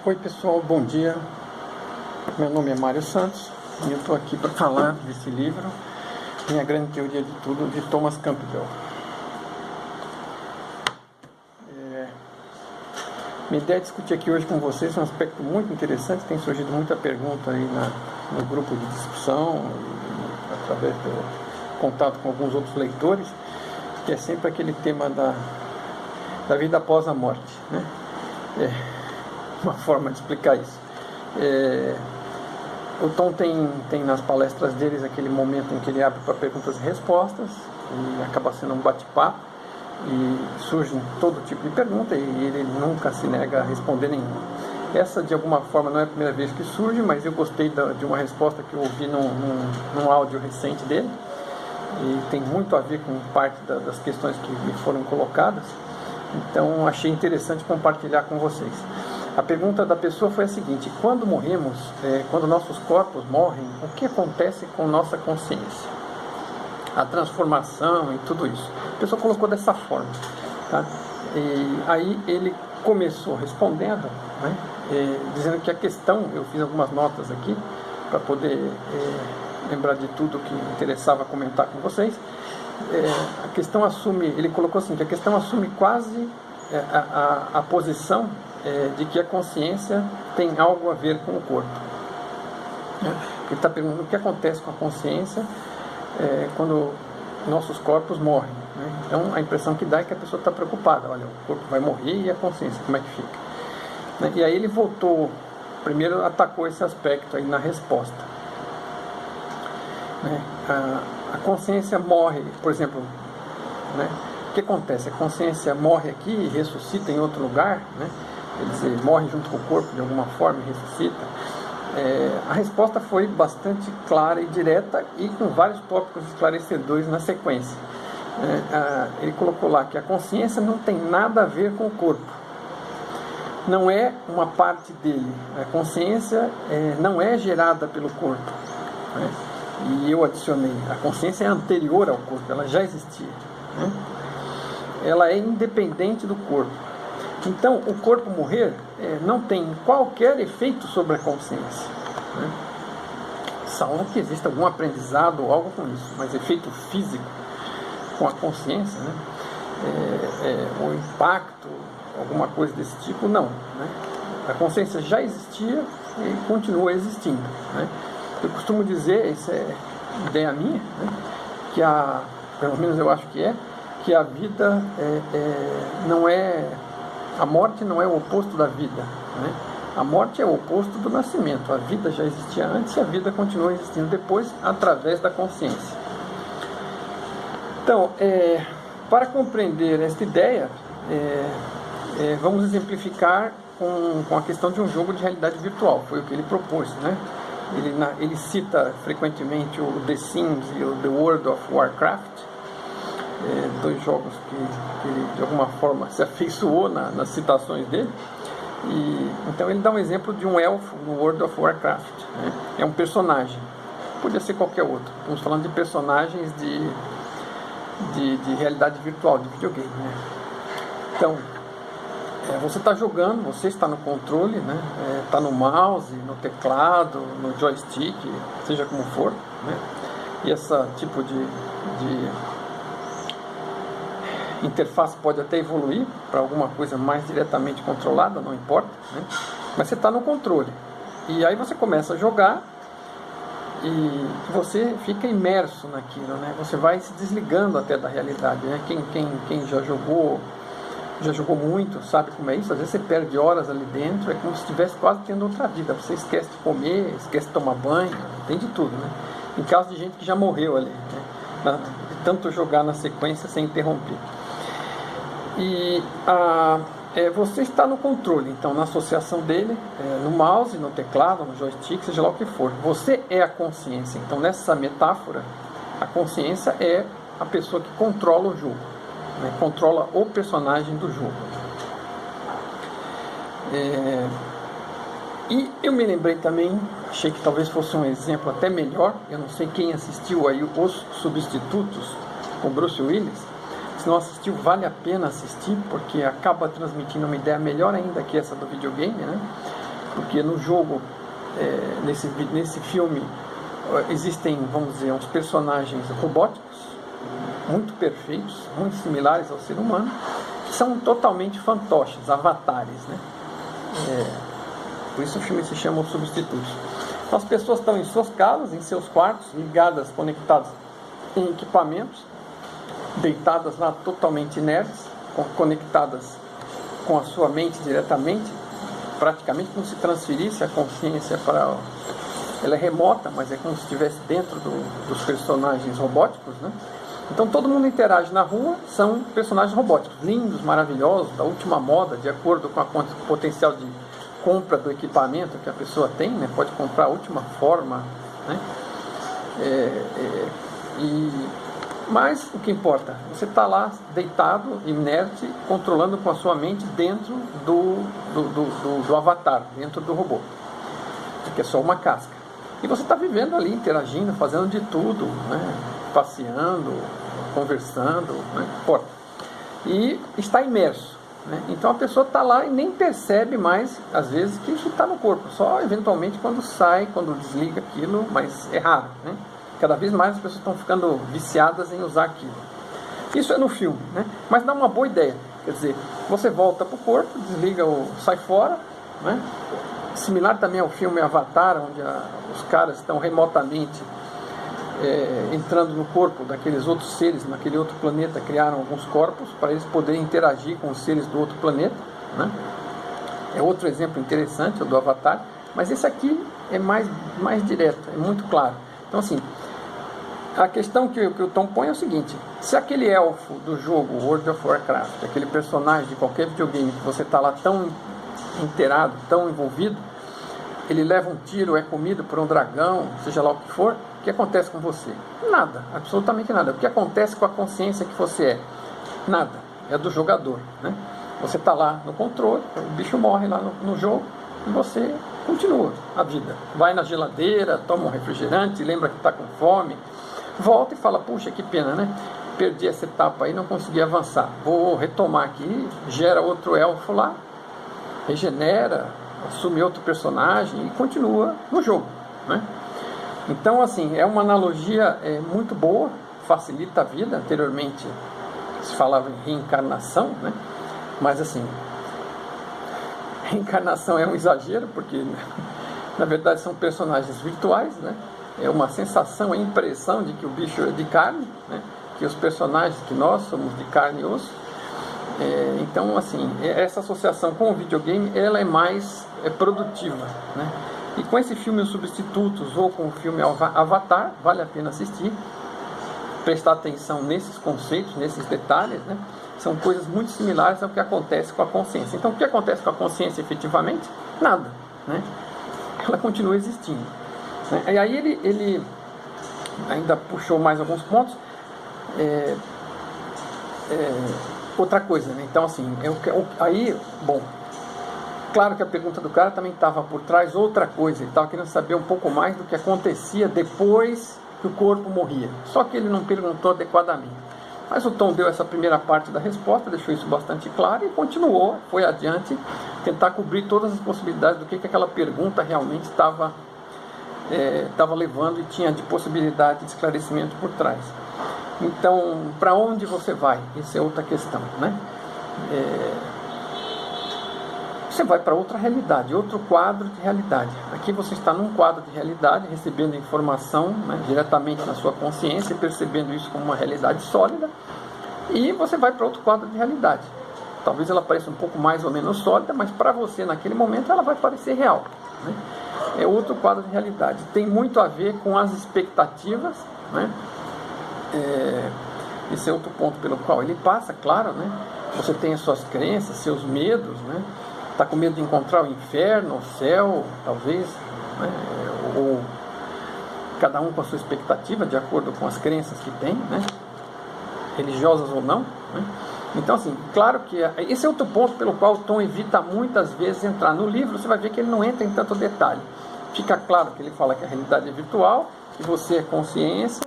Oi pessoal, bom dia. Meu nome é Mário Santos e eu estou aqui para falar desse livro, Minha Grande Teoria de Tudo, de Thomas Campbell. Minha ideia é discutir aqui hoje com vocês um aspecto muito interessante. Tem surgido muita pergunta aí no grupo de discussão e através do contato com alguns outros leitores, que é sempre aquele tema da vida após a morte, né? Uma forma de explicar isso. O Tom tem nas palestras deles aquele momento em que ele abre para perguntas e respostas e acaba sendo um bate-papo e surge todo tipo de pergunta e ele nunca se nega a responder nenhuma. Essa de alguma forma não é a primeira vez que surge, mas eu gostei de uma resposta que eu ouvi num áudio recente dele e tem muito a ver com parte das questões que me foram colocadas, então achei interessante compartilhar com vocês. A pergunta da pessoa foi a seguinte: quando morremos, quando nossos corpos morrem, o que acontece com nossa consciência? A transformação e tudo isso. A pessoa colocou dessa forma, tá? E aí ele começou respondendo, né, dizendo que a questão, eu fiz algumas notas aqui para poder lembrar de tudo que interessava comentar com vocês. A questão assume, ele colocou assim, que a questão assume quase a posição de que a consciência tem algo a ver com o corpo. Ele está perguntando o que acontece com a consciência quando nossos corpos morrem, né? Então a impressão que dá é que a pessoa está preocupada. Olha, o corpo vai morrer e a consciência, como é que fica? Né? E aí ele voltou, primeiro atacou esse aspecto aí na resposta. Né? A consciência morre, por exemplo, né? O que acontece? A consciência morre aqui e ressuscita em outro lugar, né? Quer dizer, morre junto com o corpo de alguma forma e ressuscita. A resposta foi bastante clara e direta e com vários tópicos esclarecedores na sequência. Ele colocou lá que a consciência não tem nada a ver com o corpo, não é uma parte dele. A consciência não é gerada pelo corpo, né? E eu adicionei, a consciência é anterior ao corpo, ela já existia, né? Ela é independente do corpo. Então, o corpo morrer não tem qualquer efeito sobre a consciência, né? Salvo que exista algum aprendizado ou algo com isso, mas efeito físico com a consciência, né? O impacto, alguma coisa desse tipo, não, né? A consciência já existia e continua existindo, né? Eu costumo dizer, isso é ideia minha, né? Que pelo menos eu acho que a vida não é... A morte não é o oposto da vida, né? A morte é o oposto do nascimento. A vida já existia antes e a vida continua existindo depois através da consciência. Então, para compreender esta ideia, vamos exemplificar com a questão de um jogo de realidade virtual. Foi o que ele propôs, né? Ele cita frequentemente o The Sims e o The World of Warcraft, dois jogos que ele de alguma forma se afeiçoou nas citações dele. Então ele dá um exemplo de um elfo no World of Warcraft, né? É um personagem, podia ser qualquer outro. Estamos falando de personagens de realidade virtual, de videogame, né? Então você está jogando, você está no controle, né? Está no mouse, no teclado, no joystick, seja como for, né? E esse tipo de interface pode até evoluir para alguma coisa mais diretamente controlada, não importa, né? Mas você está no controle. E aí você começa a jogar e você fica imerso naquilo, né? Você vai se desligando até da realidade, né? Quem já jogou muito sabe como é isso. Às vezes você perde horas ali dentro, é como se estivesse quase tendo outra vida. Você esquece de comer, esquece de tomar banho, tem de tudo, né? Em caso de gente que já morreu ali, né? De tanto jogar na sequência sem interromper. E você está no controle, então, na associação dele, no mouse, no teclado, no joystick, seja lá o que for. Você é a consciência. Então, nessa metáfora, a consciência é a pessoa que controla o jogo, né? Controla o personagem do jogo. E eu me lembrei também, achei que talvez fosse um exemplo até melhor. Eu não sei quem assistiu aí Os Substitutos com Bruce Willis. Se não assistiu, vale a pena assistir, porque acaba transmitindo uma ideia melhor ainda que essa do videogame, né? porque no jogo, nesse filme, existem, vamos dizer, uns personagens robóticos, muito perfeitos, muito similares ao ser humano, que são totalmente fantoches, avatares, né? Por isso o filme se chama Os Substitutos. Então, as pessoas estão em suas casas, em seus quartos, ligadas, conectadas em equipamentos, deitadas lá totalmente inertes, conectadas com a sua mente diretamente, praticamente como se transferisse a consciência para... Ela é remota, mas é como se estivesse dentro dos personagens robóticos, né? Então todo mundo interage na rua, são personagens robóticos, lindos, maravilhosos, da última moda, de acordo com o potencial de compra do equipamento que a pessoa tem, né? Pode comprar a última forma, né? Mas o que importa, você está lá deitado, inerte, controlando com a sua mente dentro do avatar, dentro do robô, que é só uma casca. E você está vivendo ali, interagindo, fazendo de tudo, né? Passeando, conversando, né? Importa. E está imerso, né? Então a pessoa está lá e nem percebe mais, às vezes, que isso está no corpo, só eventualmente quando sai, quando desliga aquilo, mas é raro, né? Cada vez mais as pessoas estão ficando viciadas em usar aquilo. Isso é no filme, né? Mas dá uma boa ideia. Quer dizer, você volta para o corpo, desliga sai fora, né? Similar também ao filme Avatar, onde os caras estão remotamente entrando no corpo daqueles outros seres, naquele outro planeta, criaram alguns corpos para eles poderem interagir com os seres do outro planeta, né? É outro exemplo interessante, o do Avatar, mas esse aqui é mais direto, é muito claro. Então, assim, a questão que o Tom põe é o seguinte: se aquele elfo do jogo World of Warcraft, aquele personagem de qualquer videogame que você está lá tão inteirado, tão envolvido, ele leva um tiro, é comido por um dragão, seja lá o que for, o que acontece com você? Nada, absolutamente nada. O que acontece com a consciência que você é? Nada, é do jogador, né? Você está lá no controle, o bicho morre lá no jogo e você continua a vida. Vai na geladeira, toma um refrigerante, lembra que está com fome, volta e fala: puxa, que pena, né? Perdi essa etapa aí, não consegui avançar. Vou retomar aqui, gera outro elfo lá, regenera, assume outro personagem e continua no jogo, né? Então, assim, é uma analogia muito boa, facilita a vida. Anteriormente se falava em reencarnação, né? Mas, assim, reencarnação é um exagero, porque na verdade são personagens virtuais, né? É uma sensação, a impressão de que o bicho é de carne, né? Que os personagens, que nós somos de carne e osso. Então, assim, essa associação com o videogame, ela é mais produtiva, né? E com esse filme Os Substitutos, ou com o filme Avatar, vale a pena assistir, prestar atenção nesses conceitos, nesses detalhes, né? São coisas muito similares ao que acontece com a consciência. Então, o que acontece com a consciência efetivamente? Nada, né? Ela continua existindo, né? E aí ele ainda puxou mais alguns pontos. Outra coisa, né? Então, assim, aí, bom, claro que a pergunta do cara também estava por trás outra coisa. Ele estava querendo saber um pouco mais do que acontecia depois que o corpo morria. Só que ele não perguntou adequadamente. Mas o Tom deu essa primeira parte da resposta, deixou isso bastante claro e continuou, foi adiante, tentar cobrir todas as possibilidades do que aquela pergunta realmente estava levando e tinha de possibilidade de esclarecimento por trás. Então, para onde você vai? Essa é outra questão, né? Você vai para outra realidade, outro quadro de realidade. Aqui você está num quadro de realidade, recebendo informação, né, diretamente na sua consciência, percebendo isso como uma realidade sólida, e você vai para outro quadro de realidade. Talvez ela pareça um pouco mais ou menos sólida, mas para você naquele momento ela vai parecer real, né? É outro quadro de realidade. Tem muito a ver com as expectativas, né? Esse é outro ponto pelo qual ele passa, claro, né? Você tem as suas crenças, seus medos, né? Está com medo de encontrar o inferno, o céu, talvez, né? Ou cada um com a sua expectativa, de acordo com as crenças que tem, né? Religiosas ou não, né? Então, assim, claro que esse é outro ponto pelo qual o Tom evita muitas vezes entrar. No livro você vai ver que ele não entra em tanto detalhe. Fica claro que ele fala que a realidade é virtual, que você é consciência,